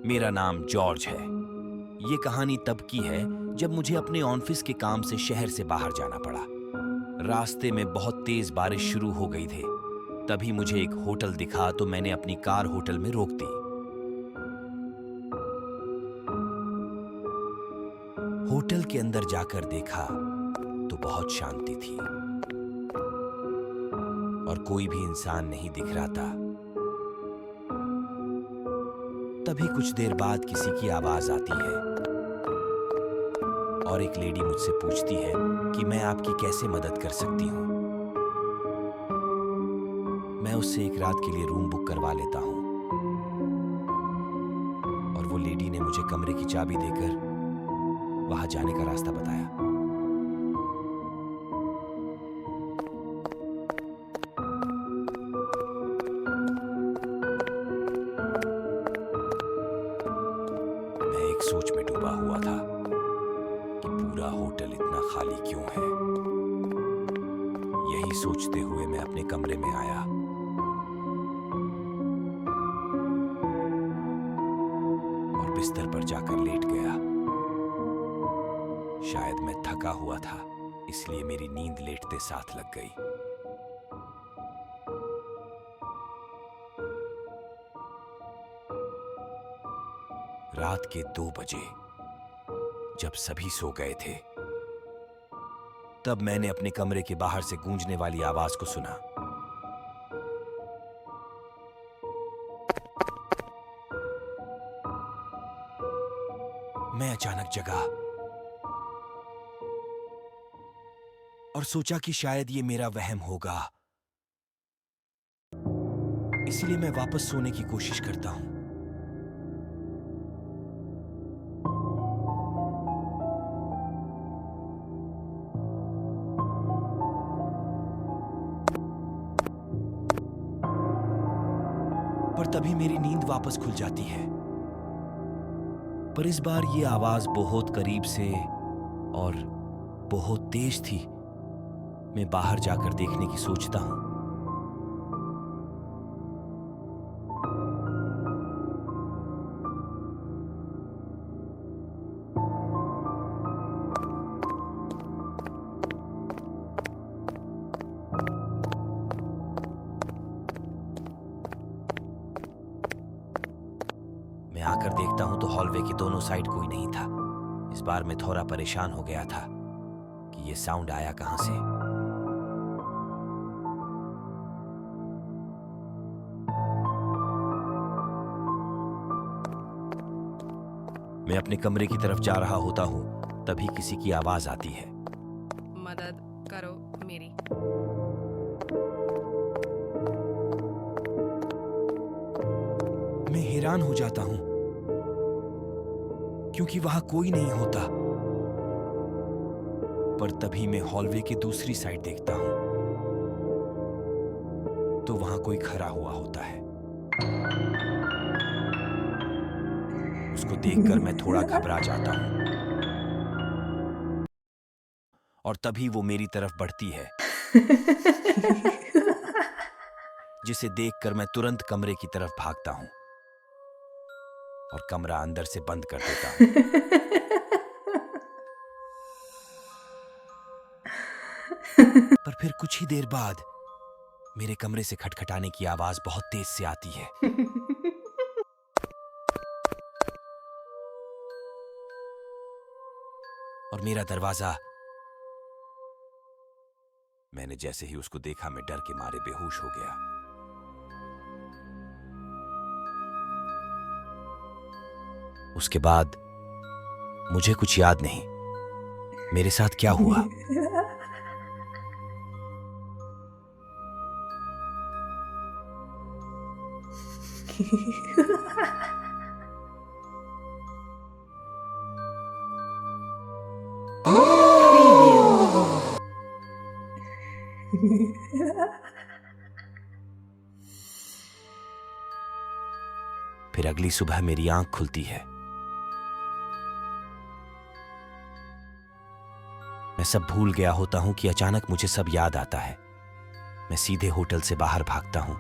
मेरा नाम जॉर्ज है। ये कहानी तब की है जब मुझे अपने ऑफिस के काम से शहर से बाहर जाना पड़ा। रास्ते में बहुत तेज बारिश शुरू हो गई थी। तभी मुझे एक होटल दिखा तो मैंने अपनी कार होटल में रोक दी। होटल के अंदर जाकर देखा तो बहुत शांति थी और कोई भी इंसान नहीं दिख रहा था। तभी कुछ देर बाद किसी की आवाज आती है और एक लेडी मुझसे पूछती है कि मैं आपकी कैसे मदद कर सकती हूँ। मैं उससे एक रात के लिए रूम बुक करवा लेता हूँ और वो लेडी ने मुझे कमरे की चाबी देकर वहां जाने का रास्ता बताया। मैं एक सोच में डूबा हुआ था कि पूरा होटल इतना खाली क्यों है। यही सोचते हुए मैं अपने कमरे में आया और बिस्तर पर जाकर लेट गया। शायद मैं थका हुआ था, इसलिए मेरी नींद लेटते साथ लग गई। रात के 2 बजे जब सभी सो गए थे, तब मैंने अपने कमरे के बाहर से गूंजने वाली आवाज को सुना। मैं अचानक जगा और सोचा कि शायद ये मेरा वहम होगा, इसलिए मैं वापस सोने की कोशिश करता हूं। पर तभी मेरी नींद वापस खुल जाती है। पर इस बार ये आवाज बहुत करीब से और बहुत तेज थी। मैं बाहर जाकर देखने की सोचता हूं। मैं आकर देखता हूं तो हॉलवे के दोनों साइड कोई नहीं था। इस बार मैं थोड़ा परेशान हो गया था कि ये साउंड आया कहां से। मैं अपने कमरे की तरफ जा रहा होता हूं, तभी किसी की आवाज आती है। मदद करो मेरी। मैं हैरान हो जाता हूं क्योंकि वहां कोई नहीं होता। पर तभी मैं हॉलवे के दूसरी साइड देखता हूं तो वहां कोई खड़ा हुआ होता है। उसको देखकर मैं थोड़ा घबरा जाता हूं और तभी वो मेरी तरफ बढ़ती है, जिसे देखकर मैं तुरंत कमरे की तरफ भागता हूं और कमरा अंदर से बंद कर देता हूं। पर फिर कुछ ही देर बाद मेरे कमरे से खटखटाने की आवाज बहुत तेज से आती है। और मेरा दरवाजा, मैंने जैसे ही उसको देखा मैं डर के मारे बेहोश हो गया। उसके बाद मुझे कुछ याद नहीं मेरे साथ क्या हुआ। फिर अगली सुबह मेरी आंख खुलती है। मैं सब भूल गया होता हूं कि अचानक मुझे सब याद आता है। मैं सीधे होटल से बाहर भागता हूं।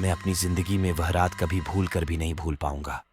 मैं अपनी जिंदगी में वह रात कभी भूल कर भी नहीं भूल पाऊंगा।